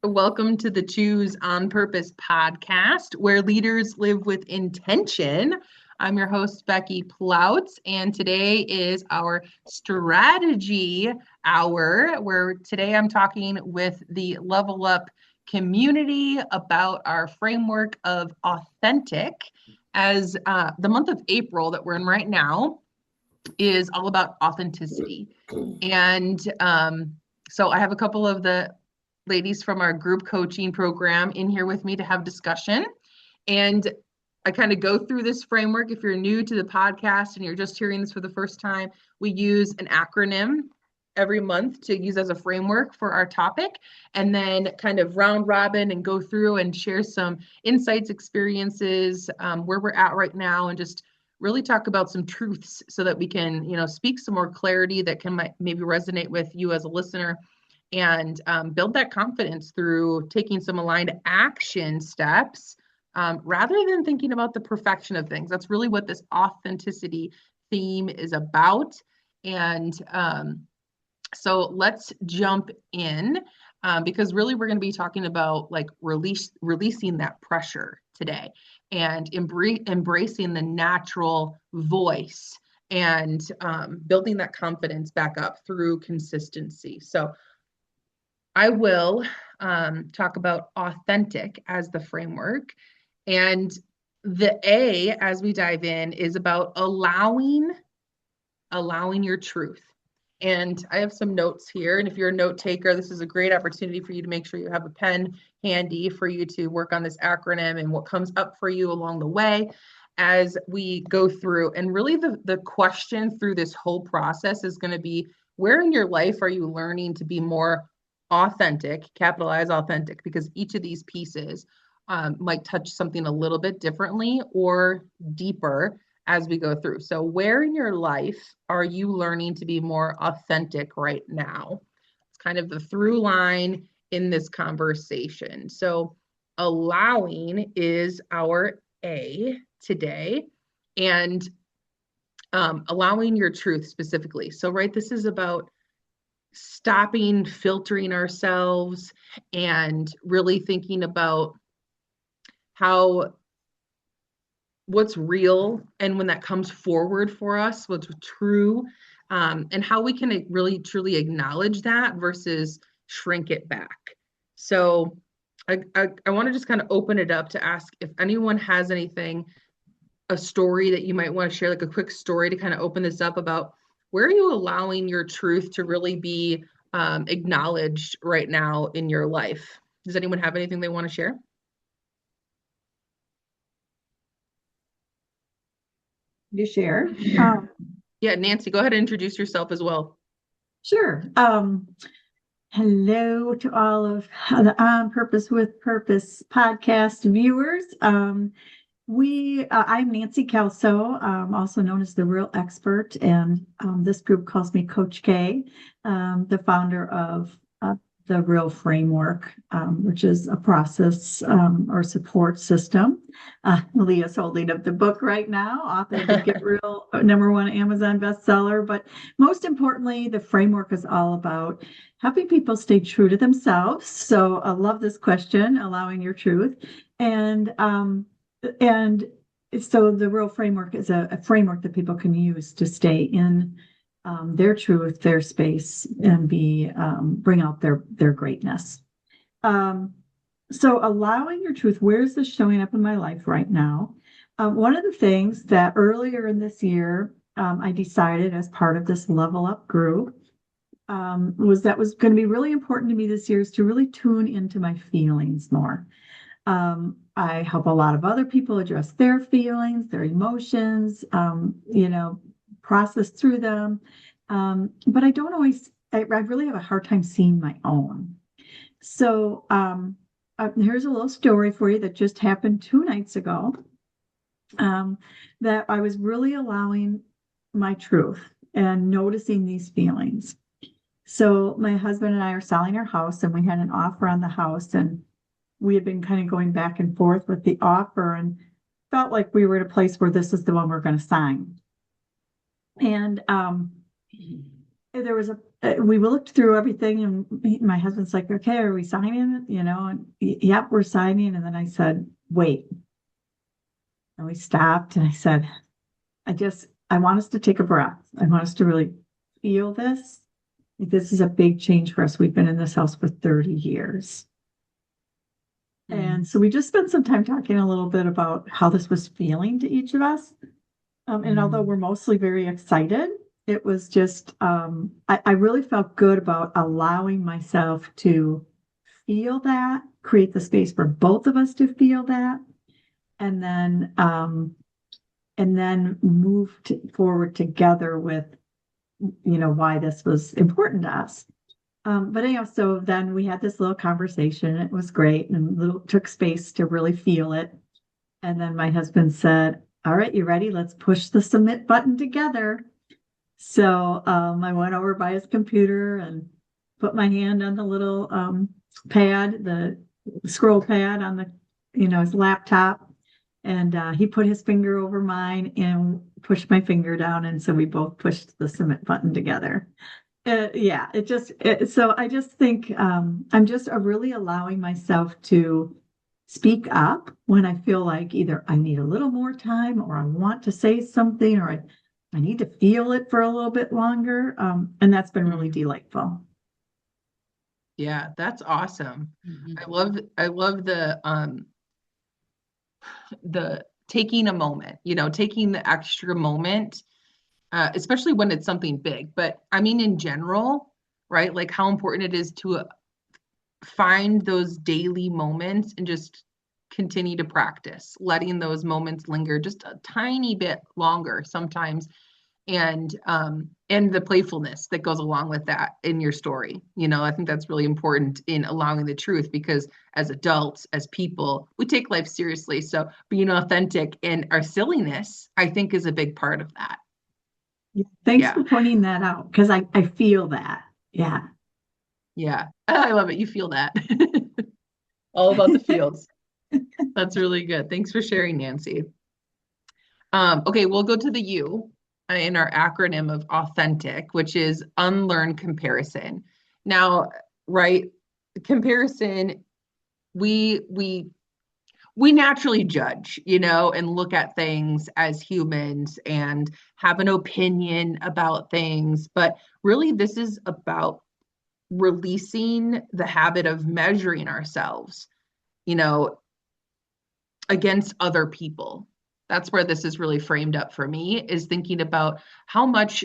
Welcome to the Choose on Purpose podcast, where leaders live with intention. I'm your host, Becky Ploutz, and today is our strategy hour, where today I'm talking with the Level Up community about our framework of authentic, as the month of April that we're in right now is all about authenticity. And so I have a couple of the ladies from our group coaching program in here with me to have discussion. And I kind of go through this framework. If you're new to the podcast and you're just hearing this for the first time, we use an acronym every month to use as a framework for our topic, and then kind of round robin and go through and share some insights, experiences, where we're at right now, and just really talk about some truths so that we can, speak some more clarity that can maybe resonate with you as a listener, and build that confidence through taking some aligned action steps, rather than thinking about the perfection of things. That's really what this authenticity theme is about. And so let's jump in, because really we're going to be talking about like releasing that pressure today, and embracing the natural voice, and building that confidence back up through consistency. So I will talk about authentic as the framework. And the A, as we dive in, is about allowing your truth. And I have some notes here. And if you're a note taker, this is a great opportunity for you to make sure you have a pen handy for you to work on this acronym and what comes up for you along the way as we go through. And really the question through this whole process is going to be, where in your life are you learning to be more authentic, capitalize authentic, because each of these pieces might touch something a little bit differently or deeper as we go through. So where in your life are you learning to be more authentic right now? It's kind of the through line in this conversation. So allowing is our A today, and allowing your truth specifically. So, right, this is about stopping filtering ourselves and really thinking about what's real, and when that comes forward for us, what's true, and how we can really truly acknowledge that versus shrink it back. So I want to just kind of open it up to ask if anyone has anything, a story that you might want to share, like a quick story to kind of open this up about where are you allowing your truth to really be acknowledged right now in your life. Does anyone have anything they want to share? You share. Yeah, Nancy, go ahead and introduce yourself as well. Sure. Hello to all of the On Purpose with Purpose podcast viewers. I'm Nancy Kelso, also known as the Real Expert, and this group calls me Coach K, the founder of the Real Framework, which is a process or support system. Leah's holding up the book right now, Author to Get Real, #1 Amazon bestseller. But most importantly, the framework is all about helping people stay true to themselves. So I love this question, allowing your truth. And so the Real Framework is a framework that people can use to stay in their truth, their space, and bring out their greatness. So allowing your truth, where's this showing up in my life right now? One of the things that earlier in this year, I decided as part of this Level Up group, was going to be really important to me this year, is to really tune into my feelings more. I help a lot of other people address their feelings, their emotions, process through them. But I really have a hard time seeing my own. So here's a little story for you that just happened 2 nights ago, that I was really allowing my truth and noticing these feelings. So my husband and I are selling our house, and we had an offer on the house, and we had been kind of going back and forth with the offer and felt like we were at a place where this is the one we're going to sign. And there was we looked through everything, and my husband's like, okay, are we signing? And yep, we're signing. And then I said, wait. And we stopped, and I said, I want us to take a breath. I want us to really feel this. This is a big change for us. We've been in this house for 30 years. And so we just spent some time talking a little bit about how this was feeling to each of us. And although we're mostly very excited, it was just, I really felt good about allowing myself to feel that, create the space for both of us to feel that, and then move forward together with, why this was important to us. But anyhow, so then we had this little conversation. It was great, and took space to really feel it. And then my husband said, all right, you ready? Let's push the submit button together. So I went over by his computer and put my hand on the little pad, the scroll pad on his laptop. And he put his finger over mine and pushed my finger down. And so we both pushed the submit button together. Yeah, so I just think I'm just really allowing myself to speak up when I feel like either I need a little more time, or I want to say something, or I need to feel it for a little bit longer. And that's been really delightful. Yeah, that's awesome. I love the taking a moment, taking the extra moment, especially when it's something big. But I mean, in general, right? Like how important it is to find those daily moments and just continue to practice, letting those moments linger just a tiny bit longer sometimes, and the playfulness that goes along with that in your story. I think that's really important in allowing the truth, because as adults, as people, we take life seriously. So being authentic in our silliness, I think, is a big part of that. Thanks Yeah. for pointing that out, because I feel that. Yeah. Yeah. I love it. You feel that. All about the fields. That's really good. Thanks for sharing, Nancy. Okay, we'll go to the U in our acronym of authentic, which is unlearn comparison. Now, right, comparison, we naturally judge, and look at things as humans and have an opinion about things. But really, this is about releasing the habit of measuring ourselves, you know, against other people. That's where this is really framed up for me, is thinking about how much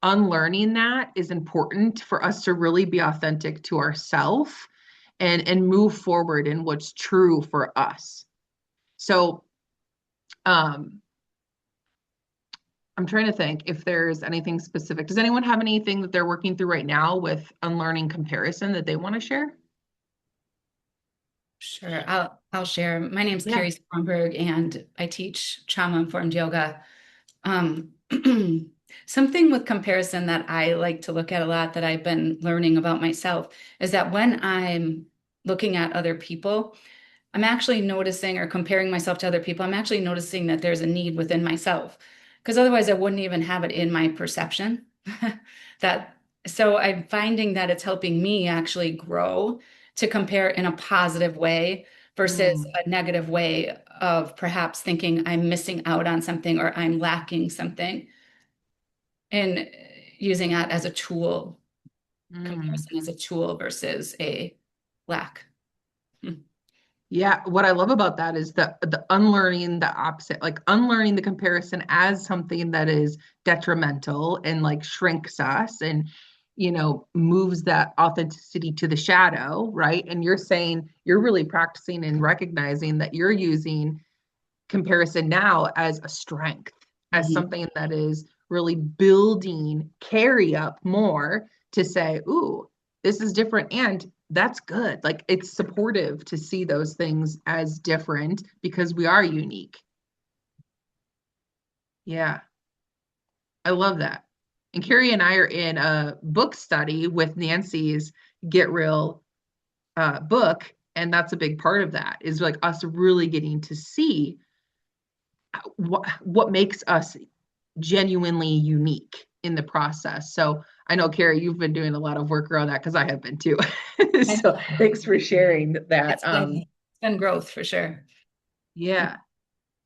unlearning that is important for us to really be authentic to ourselves and move forward in what's true for us. So I'm trying to think if there's anything specific. Does anyone have anything that they're working through right now with unlearning comparison that they want to share? Sure, I'll share. My name's Yeah. Carrie Stromberg, and I teach trauma-informed yoga. Something with comparison that I like to look at a lot, that I've been learning about myself, is that when I'm looking at other people, I'm actually noticing, or comparing myself to other people, I'm actually noticing that there's a need within myself, because otherwise I wouldn't even have it in my perception. That so I'm finding that it's helping me actually grow, to compare in a positive way versus a negative way of perhaps thinking I'm missing out on something or I'm lacking something, and using that as a tool, comparison as a tool versus a lack. Yeah, what I love about that is the unlearning the opposite, like unlearning the comparison as something that is detrimental and like shrinks us and moves that authenticity to the shadow, right? And you're saying you're really practicing and recognizing that you're using comparison now as a strength, as something that is really building carry up more to say, ooh, this is different. And that's good. Like it's supportive to see those things as different because we are unique. Yeah, I love that. And Carrie and I are in a book study with Nancy's Get Real book. And that's a big part of that, is like us really getting to see what makes us genuinely unique in the process. So I know, Carrie, you've been doing a lot of work around that because I have been too. I So know. thanks for sharing that. It's been growth for sure. Yeah,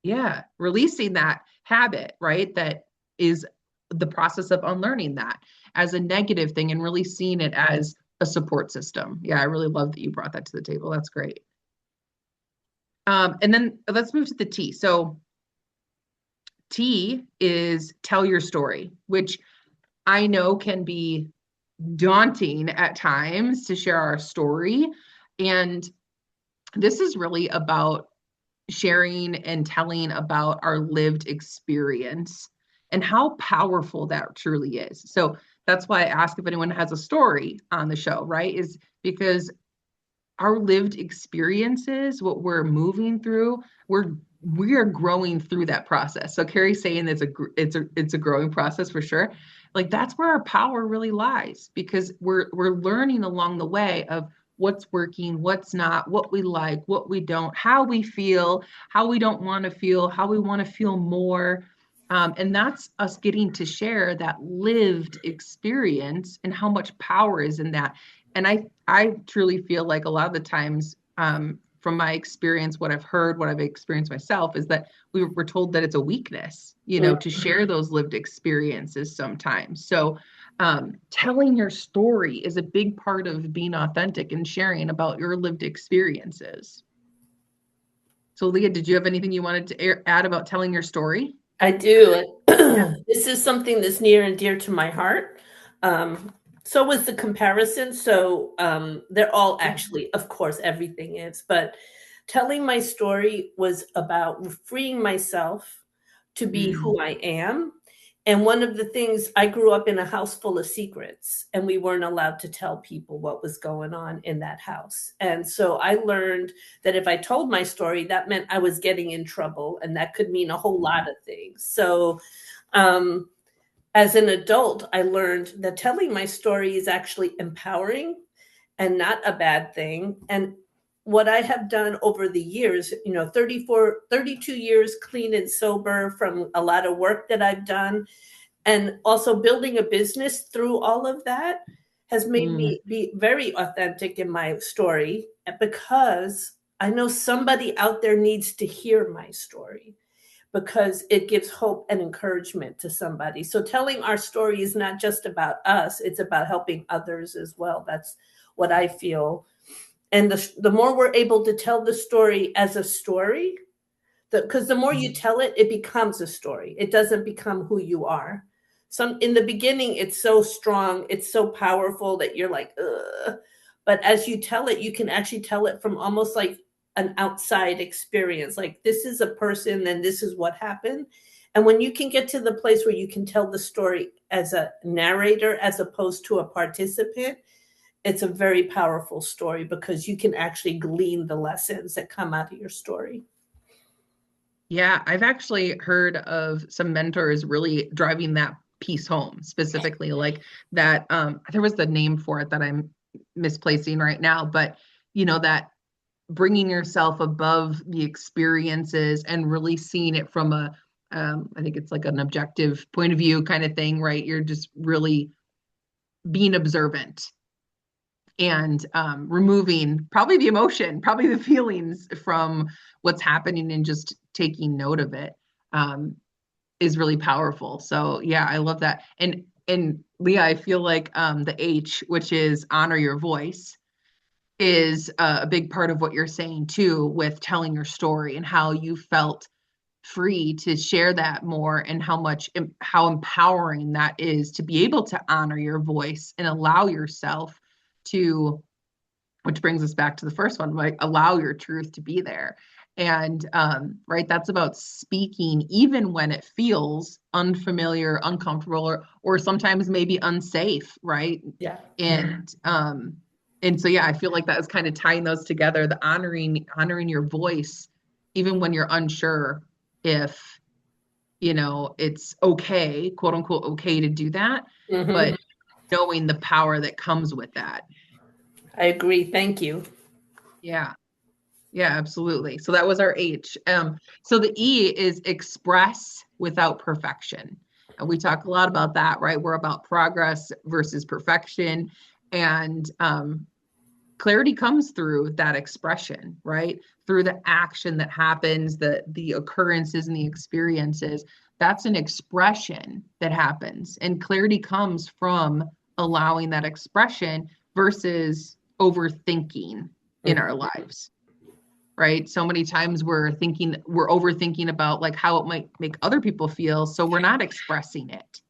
yeah, releasing that habit, right? That is the process of unlearning that as a negative thing and really seeing it as a support system. Yeah, I really love that you brought that to the table. That's great. And then let's move to the T. So T is tell your story, which I know can be daunting at times to share our story. And this is really about sharing and telling about our lived experience and how powerful that truly is. So that's why I ask if anyone has a story on the show, right? Is because our lived experiences, what we're moving through, we are growing through that process. So Carrie's saying it's a growing process for sure. Like that's where our power really lies because we're learning along the way of what's working, what's not, what we like, what we don't, how we feel, how we don't want to feel, how we want to feel more. And that's us getting to share that lived experience and how much power is in that. And I truly feel like a lot of the times, from my experience, what I've heard, what I've experienced myself, is that we're told that it's a weakness, to share those lived experiences sometimes. So, telling your story is a big part of being authentic and sharing about your lived experiences. So, Leah, did you have anything you wanted to add about telling your story? I do. Yeah. This is something that's near and dear to my heart. So was the comparison. So they're all Yeah. actually, of course, everything is, but telling my story was about freeing myself to be who I am. And one of the things, I grew up in a house full of secrets, and we weren't allowed to tell people what was going on in that house. And so I learned that if I told my story, that meant I was getting in trouble, and that could mean a whole lot of things. So um, as an adult, I learned that telling my story is actually empowering and not a bad thing. And what I have done over the years, 34, 32 years clean and sober from a lot of work that I've done, and also building a business through all of that has made me be very authentic in my story because I know somebody out there needs to hear my story because it gives hope and encouragement to somebody. So telling our story is not just about us, it's about helping others as well. That's what I feel. And the more we're able to tell the story as a story, because the more you tell it, it becomes a story. It doesn't become who you are. Some in the beginning, it's so strong, it's so powerful that you're like, ugh. But as you tell it, you can actually tell it from almost like an outside experience. Like this is a person, then this is what happened. And when you can get to the place where you can tell the story as a narrator as opposed to a participant, it's a very powerful story because you can actually glean the lessons that come out of your story. Yeah, I've actually heard of some mentors really driving that piece home, specifically like that. There was the name for it that I'm misplacing right now, but that bringing yourself above the experiences and really seeing it from I think it's like an objective point of view kind of thing, right? You're just really being observant and removing probably the emotion, probably the feelings from what's happening and just taking note of it is really powerful. So yeah, I love that. And Leah, I feel like the H, which is honor your voice, is a big part of what you're saying too, with telling your story and how you felt free to share that more and how empowering that is to be able to honor your voice and allow yourself to, which brings us back to the first one, like allow your truth to be there. And right, that's about speaking even when it feels unfamiliar, uncomfortable, or sometimes maybe unsafe, right? Yeah. And so yeah, I feel like that is kind of tying those together, the honoring your voice even when you're unsure if it's okay, quote unquote okay to do that, Mm-hmm. but knowing the power that comes with that. I agree. Thank you. Yeah. Yeah, absolutely. So that was our H. So the E is express without perfection. And we talk a lot about that, right? We're about progress versus perfection. And clarity comes through that expression, right? Through the action that happens, the occurrences and the experiences. That's an expression that happens. And clarity comes from allowing that expression versus overthinking in our lives, right? So many times we're overthinking about like how it might make other people feel. So we're not expressing it.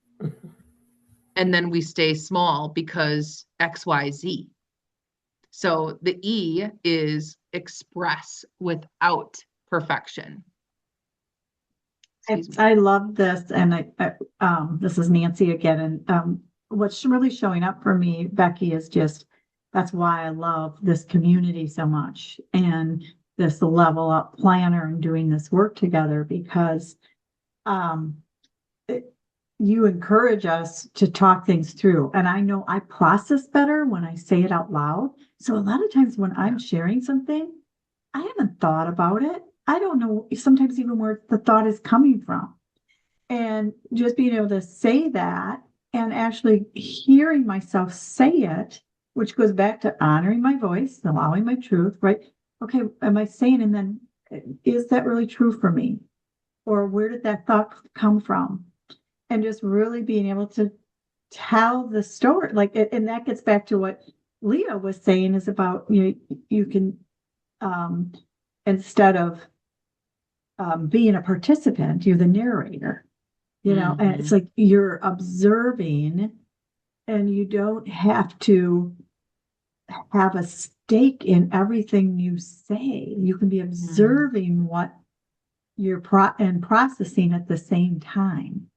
And then we stay small because XYZ. So the E is express without perfection. I love this, and this is Nancy again, and what's really showing up for me, Becky, is just that's why I love this community so much, and this level up planner and doing this work together because you encourage us to talk things through, and I know I process better when I say it out loud. So a lot of times when I'm sharing something, I haven't thought about it. I don't know sometimes even where the thought is coming from. And just being able to say that and actually hearing myself say it, which goes back to honoring my voice, allowing my truth, right? Okay, am I saying, and then is that really true for me? Or where did that thought come from? And just really being able to tell the story. And that gets back to what Leah was saying is about, you can, instead of being a participant, you're the narrator, and it's like you're observing and you don't have to have a stake in everything you say. You can be observing what you're processing at the same time.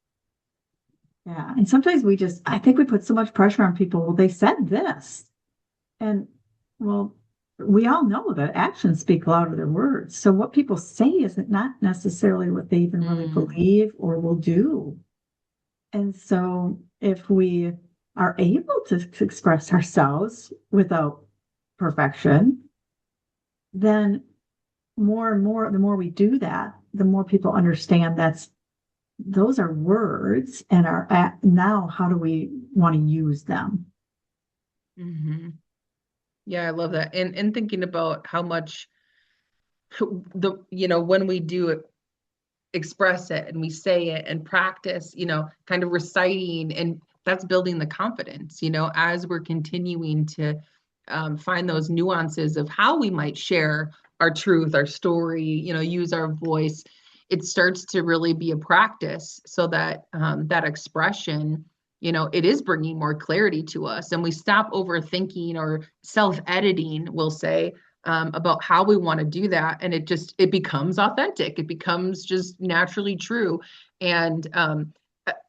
Yeah. And sometimes I think we put so much pressure on people. Well, they said this. And well, we all know that actions speak louder than words. So what people say isn't not necessarily what they even really believe or will do. And so if we are able to express ourselves without perfection, then more and more, the more we do that, the more people understand those are words and now how do we want to use them? Mm-hmm. Yeah, I love that. And thinking about how much when we do express it and we say it and practice, kind of reciting, and that's building the confidence, as we're continuing to find those nuances of how we might share our truth, our story, use our voice. It starts to really be a practice so that that expression, it is bringing more clarity to us, and we stop overthinking or self-editing, we'll say, about how we want to do that. And it becomes authentic. It becomes just naturally true. And,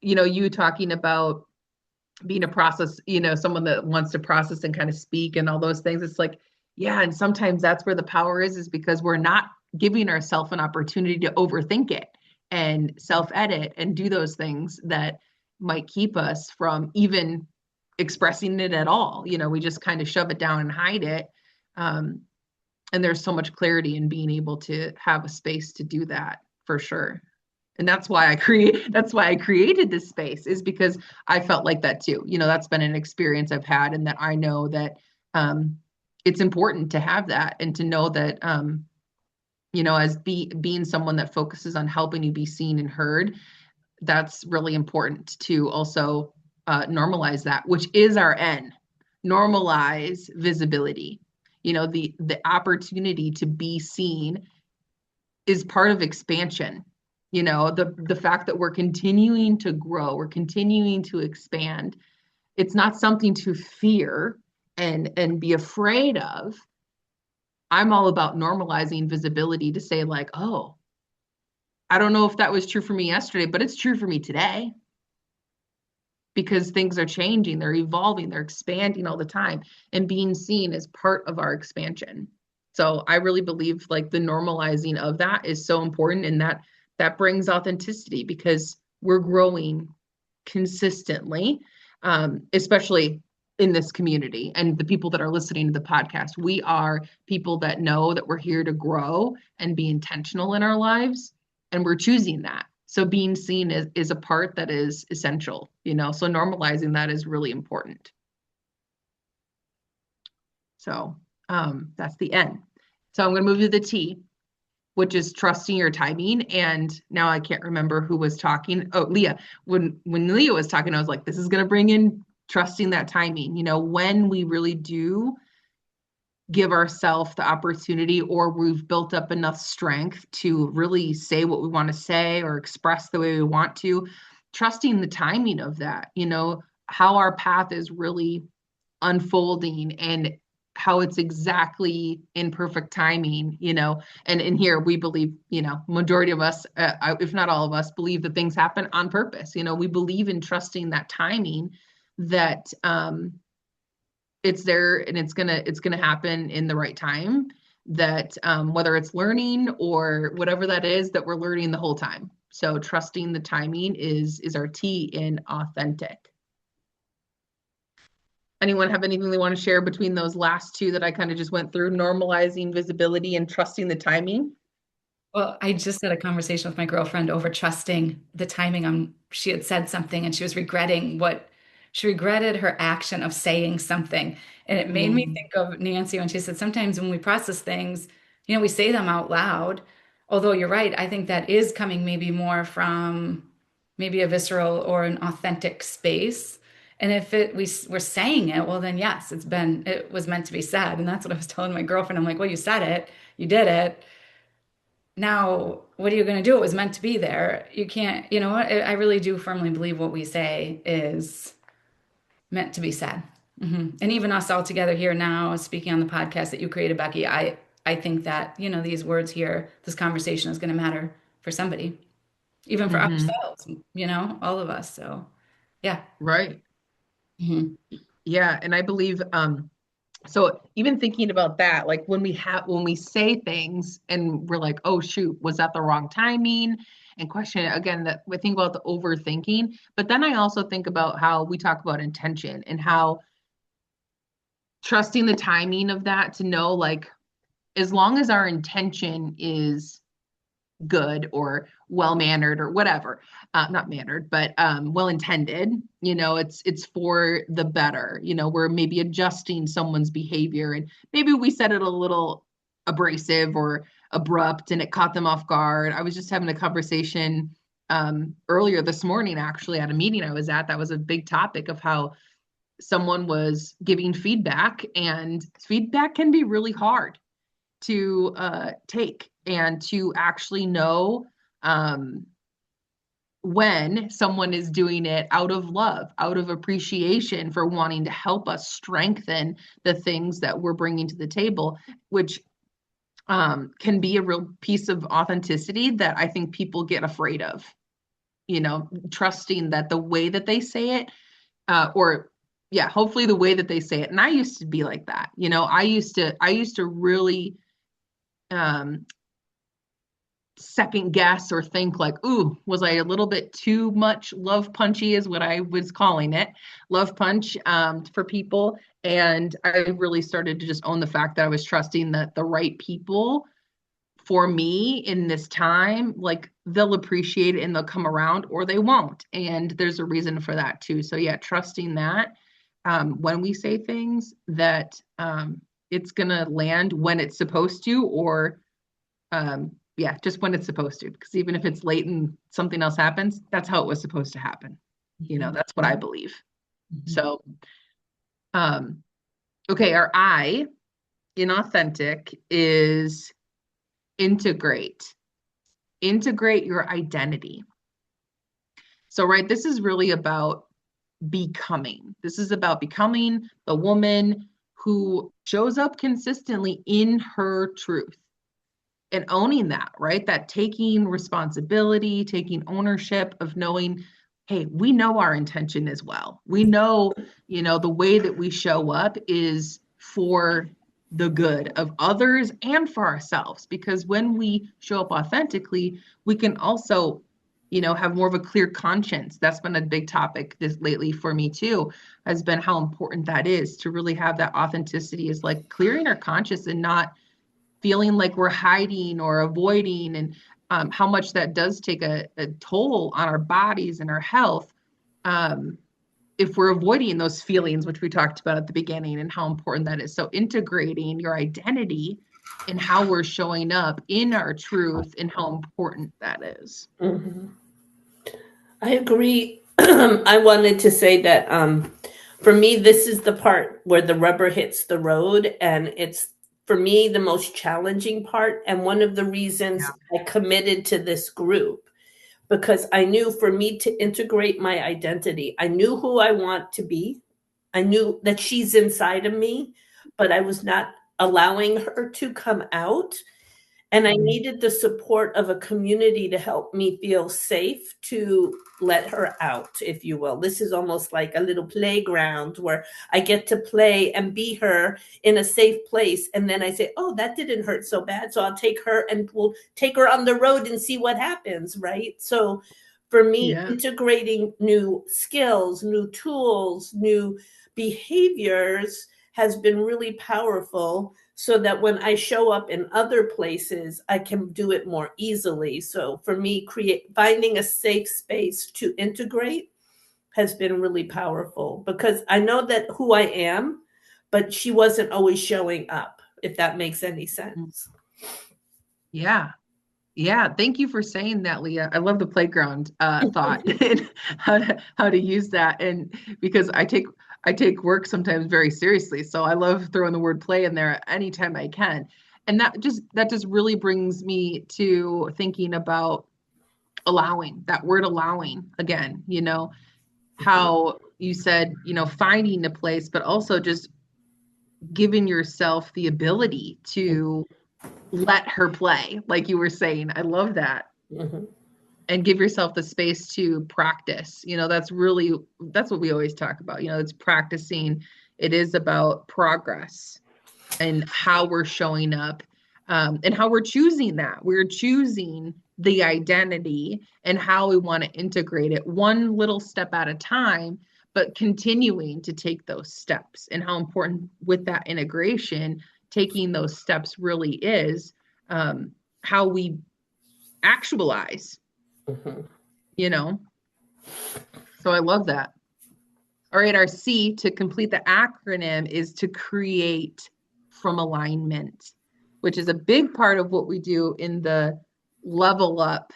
you talking about being a process, someone that wants to process and kind of speak and all those things. It's like, yeah. And sometimes that's where the power is because we're not giving ourselves an opportunity to overthink it and self-edit and do those things that might keep us from even expressing it at all. We just kind of shove it down and hide it. And there's so much clarity in being able to have a space to do that for sure. And that's why I created this space, is because I felt like that too. That's been an experience I've had, and that I know that it's important to have that and to know that as being someone that focuses on helping you be seen and heard, that's really important to also normalize that, which is our N, normalize visibility. The opportunity to be seen is part of expansion. The fact that we're continuing to grow, we're continuing to expand. It's not something to fear and be afraid of. I'm all about normalizing visibility to say like, oh, I don't know if that was true for me yesterday, but it's true for me today. Because things are changing, they're evolving, they're expanding all the time, and being seen is part of our expansion. So I really believe like the normalizing of that is so important, and that brings authenticity because we're growing consistently, especially in this community and the people that are listening to the podcast. We are people that know that we're here to grow and be intentional in our lives, and we're choosing that. So being seen is a part that is essential, so normalizing that is really important. So that's the N. So I'm going to move to the T, which is trusting your timing. And now I can't remember who was talking. Oh, Leah. When Leah was talking, I was like, this is going to bring in trusting that timing. When we really do give ourselves the opportunity, or we've built up enough strength to really say what we want to say or express the way we want to, trusting the timing of that, how our path is really unfolding and how it's exactly in perfect timing, and in here we believe, majority of us, if not all of us, believe that things happen on purpose. We believe in trusting that timing, that it's there and it's gonna happen in the right time, that whether it's learning or whatever that is, that we're learning the whole time. So trusting the timing is our T in authentic. Anyone have anything they want to share between those last two that I kind of just went through, normalizing visibility and trusting the timing? Well, I just had a conversation with my girlfriend over trusting the timing. She had said something and she was she regretted her action of saying something. And it made me think of Nancy when she said, sometimes when we process things, we say them out loud. Although you're right, I think that is coming maybe more from maybe a visceral or an authentic space. And if we're saying it, well, then yes, it was meant to be said. And that's what I was telling my girlfriend. I'm like, well, you said it, you did it. Now, what are you going to do? It was meant to be there. You can't, I really do firmly believe what we say is meant to be said. And even us all together here now, speaking on the podcast that you created, Becky, I think that, these words here, this conversation is going to matter for somebody, even for ourselves, all of us. So, yeah. Right. Mm-hmm. Yeah. And I believe, so even thinking about that, like when we say things and we're like, oh shoot, was that the wrong timing? And question it again, that we think about the overthinking, but then I also think about how we talk about intention and how trusting the timing of that, to know, like, as long as our intention is good or well mannered or whatever, not mannered, but well intended, it's for the better. We're maybe adjusting someone's behavior, and maybe we said it a little abrasive or abrupt and it caught them off guard. I was just having a conversation earlier this morning, actually, at a meeting I was at. That was a big topic of how someone was giving feedback, and feedback can be really hard to take, and to actually know when someone is doing it out of love, out of appreciation for wanting to help us strengthen the things that we're bringing to the table, which can be a real piece of authenticity that I think people get afraid of, trusting that the way that they say it, or yeah, hopefully the way that they say it. And I used to be like that. I used to really second guess or think like, ooh, was I a little bit too much love punchy, is what I was calling it, love punch, for people. And I really started to just own the fact that I was trusting that the right people for me in this time, like, they'll appreciate it and they'll come around, or they won't. And there's a reason for that too. So yeah, trusting that when we say things, that it's going to land when it's supposed to, or yeah, just when it's supposed to, because even if it's late and something else happens, that's how it was supposed to happen. That's what I believe. So, okay, our I in authentic is integrate your identity. So, right, this is really about becoming. This is about becoming the woman who shows up consistently in her truth, and owning that, right? That taking responsibility, taking ownership of knowing, hey, we know our intention as well. We know, the way that we show up is for the good of others and for ourselves. Because when we show up authentically, we can also, have more of a clear conscience. That's been a big topic this lately for me too, has been how important that is, to really have that authenticity, is like clearing our conscience and not feeling like we're hiding or avoiding. And how much that does take a toll on our bodies and our health, if we're avoiding those feelings, which we talked about at the beginning, and how important that is. So integrating your identity and how we're showing up in our truth and how important that is. Mm-hmm. I agree. I wanted to say that for me, this is the part where the rubber hits the road, and it's for me the most challenging part. And one of the reasons I committed to this group, because I knew for me to integrate my identity, I knew who I want to be. I knew that she's inside of me, but I was not allowing her to come out. And I needed the support of a community to help me feel safe to let her out, if you will. This is almost like a little playground where I get to play and be her in a safe place. And then I say, oh, that didn't hurt so bad. So I'll take her and we'll take her on the road and see what happens, right? So for me, integrating new skills, new tools, new behaviors has been really powerful, so that when I show up in other places, I can do it more easily. So for me, finding a safe space to integrate has been really powerful, because I know that who I am, but she wasn't always showing up, if that makes any sense. Yeah. Yeah. Thank you for saying that, Leah. I love the playground thought and how to use that. And because I take work sometimes very seriously. So I love throwing the word play in there anytime I can. And that just really brings me to thinking about allowing, that word allowing again, how you said, finding a place, but also just giving yourself the ability to let her play, like you were saying. I love that. Mm-hmm. And give yourself the space to practice. That's what we always talk about. It's practicing. It is about progress and how we're showing up, and how we're choosing that. We're choosing the identity and how we want to integrate it one little step at a time, but continuing to take those steps, and how important with that integration, taking those steps really is, how we actualize, Mm-hmm. So I love that. All right, our C to complete the acronym is to create from alignment, which is a big part of what we do in the Level Up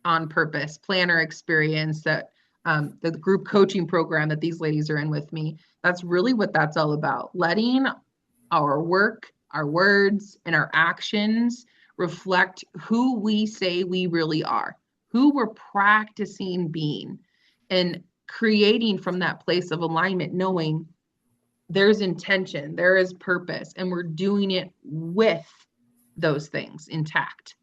on Purpose planner experience, that the group coaching program that these ladies are in with me. That's really what that's all about. Letting our work, our words, and our actions reflect who we say we really are, who we're practicing being, and creating from that place of alignment, knowing there's intention, there is purpose, and we're doing it with those things intact.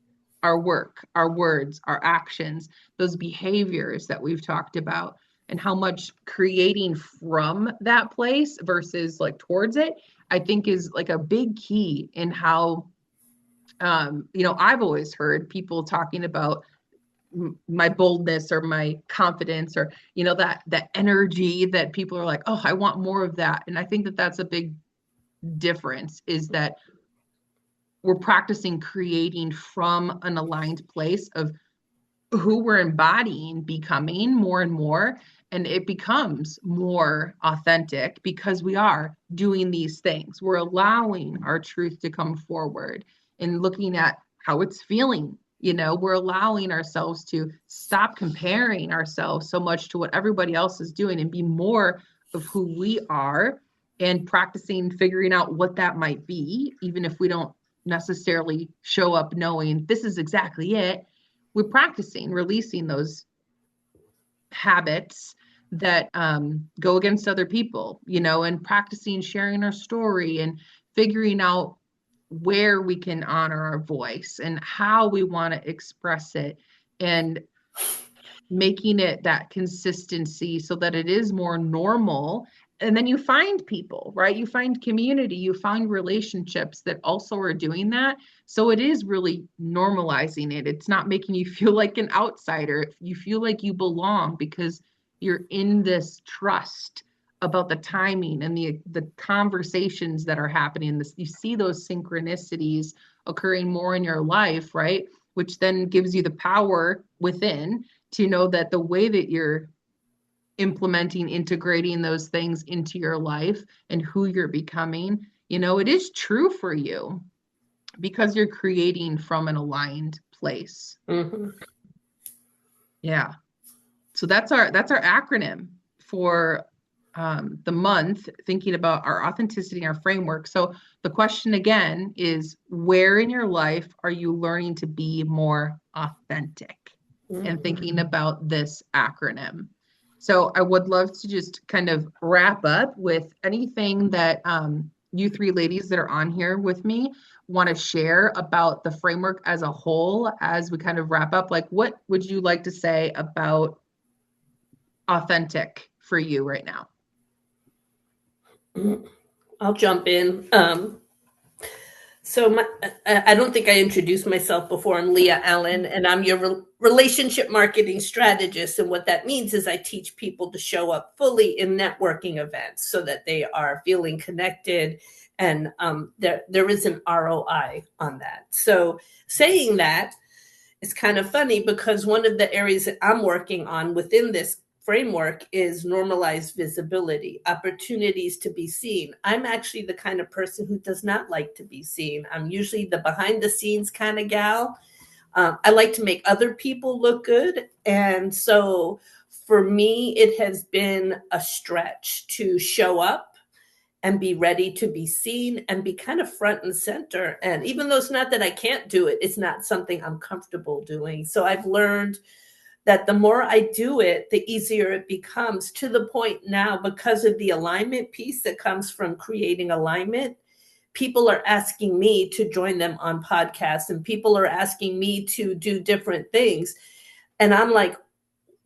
Our work, our words, our actions, those behaviors that we've talked about, and how much creating from that place versus like towards it, I think is like a big key in how, I've always heard people talking about my boldness or my confidence, or that energy that people are like, oh, I want more of that. And I think that that's a big difference, is that we're practicing creating from an aligned place of who we're embodying, becoming more and more, and it becomes more authentic because we are doing these things. We're allowing our truth to come forward and looking at how it's feeling. We're allowing ourselves to stop comparing ourselves so much to what everybody else is doing and be more of who we are, and practicing figuring out what that might be, even if we don't necessarily show up knowing this is exactly it. We're practicing releasing those habits that go against other people, and practicing sharing our story and figuring out where we can honor our voice and how we want to express it, and making it that consistency so that it is more normal. And then you find people, right? You find community, you find relationships that also are doing that. So it is really normalizing it. It's not making you feel like an outsider. You feel like you belong because you're in this trust about the timing and the conversations that are happening. You see those synchronicities occurring more in your life, right? which then gives you the power within to know that the way that you're implementing, integrating those things into your life and who you're becoming, it is true for you because you're creating from an aligned place. Mm-hmm. Yeah. So that's our acronym for the month, thinking about our authenticity, our framework. So the question again is, where in your life are you learning to be more authentic? Mm-hmm. And thinking about this acronym. So I would love to just kind of wrap up with anything that you three ladies that are on here with me want to share about the framework as a whole as we kind of wrap up. Like, what would you like to say about authentic for you right now? I'll jump in. So I don't think I introduced myself before. I'm Leah Allen, and I'm your relationship marketing strategist. And what that means is I teach people to show up fully in networking events so that they are feeling connected, and there is an ROI on that. So saying that, it's kind of funny because one of the areas that I'm working on within this framework is normalized visibility, opportunities to be seen. I'm actually the kind of person who does not like to be seen. I'm usually the behind the scenes kind of gal. I like to make other people look good. And so for me, it has been a stretch to show up and be ready to be seen and be kind of front and center. And even though it's not that I can't do it, it's not something I'm comfortable doing. So I've learned that the more I do it, the easier it becomes, to the point now, because of the alignment piece that comes from creating alignment, people are asking me to join them on podcasts, and people are asking me to do different things. And I'm like,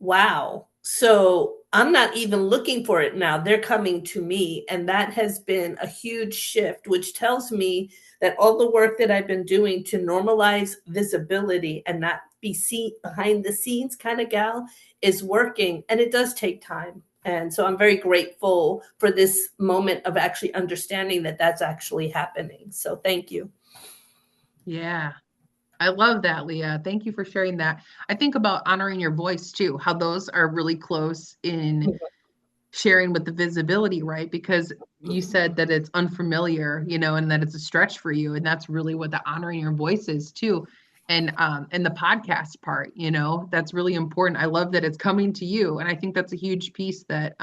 wow. So I'm not even looking for it now. They're coming to me. And that has been a huge shift, which tells me that all the work that I've been doing to normalize visibility and not be seen behind the scenes kind of gal is working. And it does take time. And so I'm very grateful for this moment of actually understanding that that's actually happening. So thank you. Yeah. I love that, Leah. Thank you for sharing that. I think about honoring your voice too, how those are really close in sharing with the visibility, right? Because you said that it's unfamiliar, and that it's a stretch for you. And that's really what the honoring your voice is too. And the podcast part, that's really important. I love that it's coming to you. And I think that's a huge piece that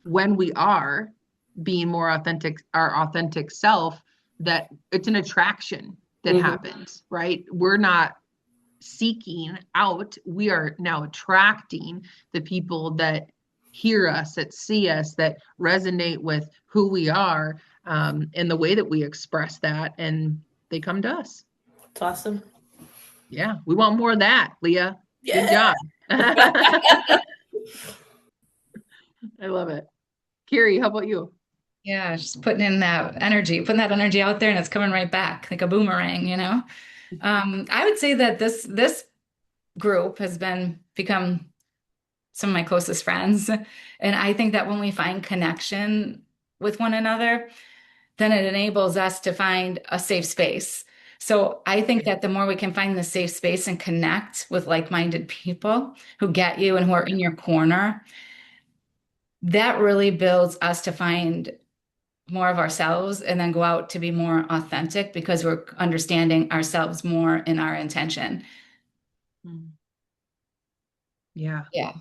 when we are being more authentic, our authentic self, that it's an attraction that happens, right? We're not seeking out, we are now attracting the people that hear us, that see us, that resonate with who we are, and the way that we express that, and they come to us. It's awesome. Yeah, we want more of that, Leah. Yeah. Good job. I love it. Carrie, how about you? Yeah, just putting that energy out there, and it's coming right back like a boomerang. I would say that this group has become some of my closest friends. And I think that when we find connection with one another, then it enables us to find a safe space. So I think that the more we can find the safe space and connect with like-minded people who get you and who are in your corner, that really builds us to find more of ourselves and then go out to be more authentic because we're understanding ourselves more in our intention. Yeah. Yeah.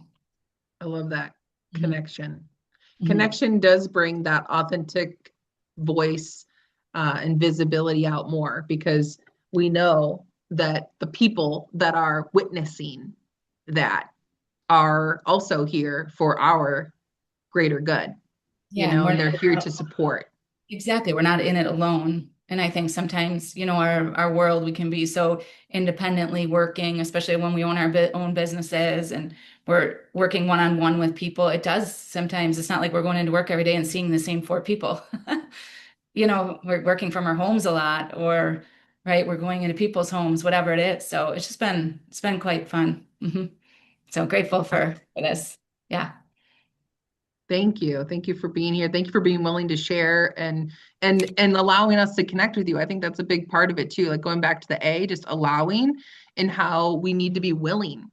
I love that Mm-hmm. connection. Mm-hmm. Connection does bring that authentic voice and visibility out more, because we know that the people that are witnessing that are also here for our greater good, Yeah, and they're here to support. Exactly. We're not in it alone. And I think sometimes, our world, we can be so independently working, especially when we own our own businesses and we're working one-on-one with people. It does sometimes, it's not like we're going into work every day and seeing the same 4 people. We're working from our homes a lot, or, right, we're going into people's homes, whatever it is. So it's been quite fun. So grateful for this. Yeah. Thank you. Thank you for being here. Thank you for being willing to share and allowing us to connect with you. I think that's a big part of it too. Like going back to the A, just allowing and how we need to be willing,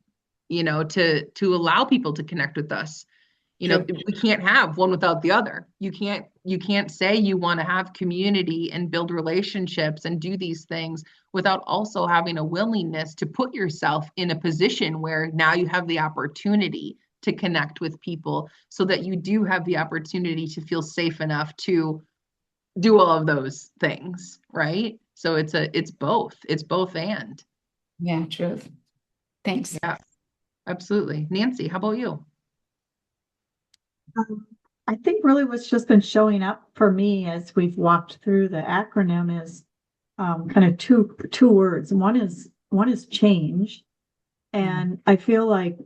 to allow people to connect with us. We can't have one without the other. You can't say you want to have community and build relationships and do these things without also having a willingness to put yourself in a position where now you have the opportunity to connect with people so that you do have the opportunity to feel safe enough to do all of those things, right? So it's both. It's both and. Yeah, truth. Thanks. Yeah, absolutely. Nancy, how about you? I think really what's just been showing up for me as we've walked through the acronym is kind of two words. One is change, and I feel like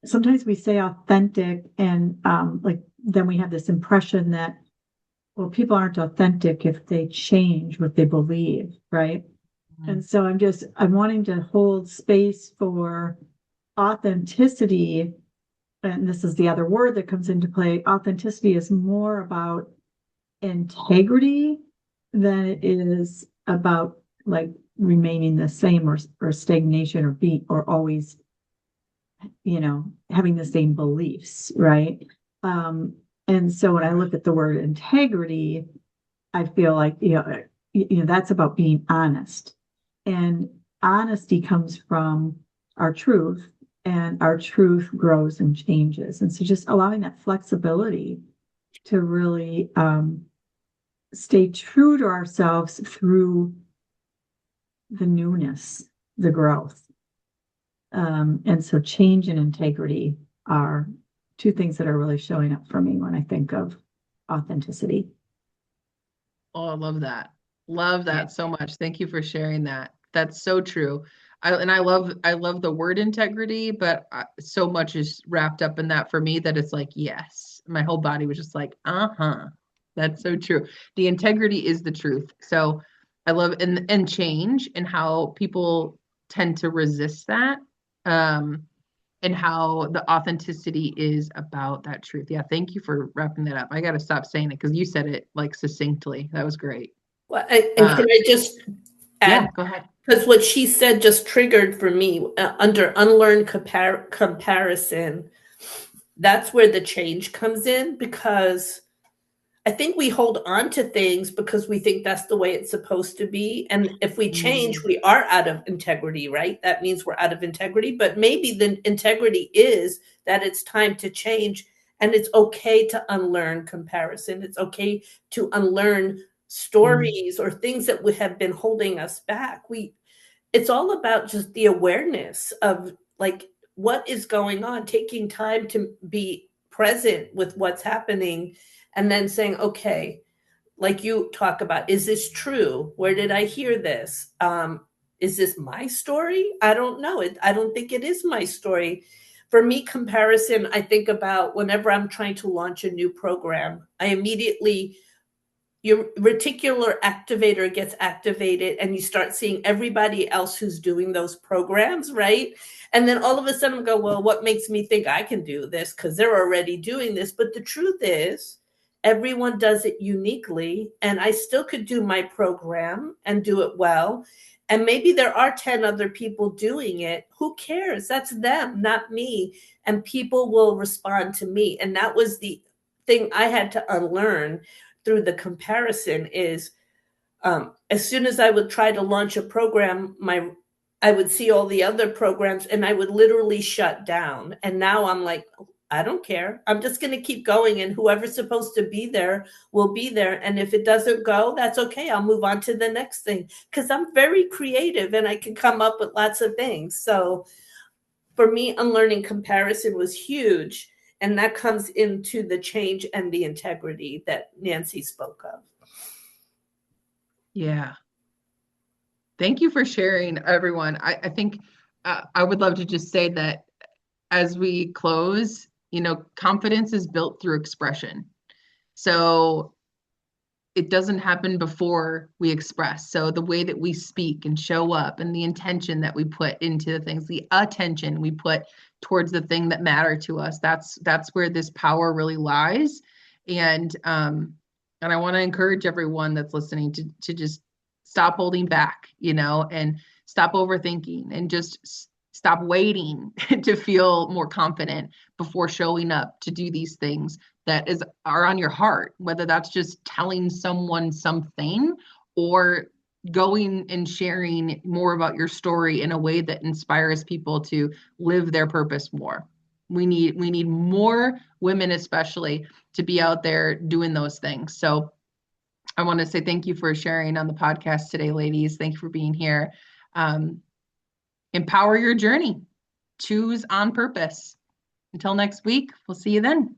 sometimes we say authentic, and like then we have this impression that, well, people aren't authentic if they change what they believe, right? And so I'm wanting to hold space for authenticity. And this is the other word that comes into play. Authenticity is more about integrity than it is about like remaining the same or stagnation or always, having the same beliefs, right? And so when I look at the word integrity, I feel like, that's about being honest. And honesty comes from our truth, and our truth grows and changes. And so just allowing that flexibility to really stay true to ourselves through the newness, the growth. And so change and integrity are two things that are really showing up for me when I think of authenticity. Oh, I love that. Love that so much. Thank you for sharing that. That's so true. I love the word integrity, but so much is wrapped up in that for me that it's like, yes, my whole body was just like, uh-huh. That's so true. The integrity is the truth. So I love and change and how people tend to resist that. And how the authenticity is about that truth. Yeah, thank you for wrapping that up. I got to stop saying it because you said it like succinctly. That was great. Well, and can I just add? Yeah, go ahead. Because what she said just triggered for me under unlearned comparison. That's where the change comes in, because I think we hold on to things because we think that's the way it's supposed to be. And if we change, we are out of integrity, right? That means we're out of integrity. But maybe the integrity is that it's time to change, and it's okay to unlearn comparison. It's okay to unlearn stories or things that would have been holding us back. It's all about just the awareness of like what is going on, taking time to be present with what's happening, and then saying, okay, like you talk about, is this true? Where did I hear this? Is this my story? I don't know. I don't think it is my story. For me, comparison, I think about whenever I'm trying to launch a new program, I immediately, your reticular activator gets activated and you start seeing everybody else who's doing those programs, right? And then all of a sudden go, well, what makes me think I can do this? Because they're already doing this. But the truth is, everyone does it uniquely, and I still could do my program and do it well. And maybe there are 10 other people doing it. Who cares? That's them, not me. And people will respond to me. And that was the thing I had to unlearn through the comparison is as soon as I would try to launch a program, I would see all the other programs and I would literally shut down. And now I'm like, I don't care. I'm just going to keep going. And whoever's supposed to be there will be there. And if it doesn't go, that's okay. I'll move on to the next thing because I'm very creative and I can come up with lots of things. So for me, unlearning comparison was huge. And that comes into the change and the integrity that Nancy spoke of. Yeah. Thank you for sharing, everyone. I think I would love to just say that as we close, confidence is built through expression. So it doesn't happen before we express. So the way that we speak and show up and the intention that we put into the things, the attention we put towards the thing that matter to us. That's where this power really lies. And I want to encourage everyone that's listening to just stop holding back, and stop overthinking, and just stop waiting to feel more confident before showing up to do these things that are on your heart, whether that's just telling someone something or going and sharing more about your story in a way that inspires people to live their purpose more. We need more women, especially, to be out there doing those things. So I want to say thank you for sharing on the podcast today, ladies. Thank you for being here. Empower your journey. Choose on purpose. Until next week, we'll see you then.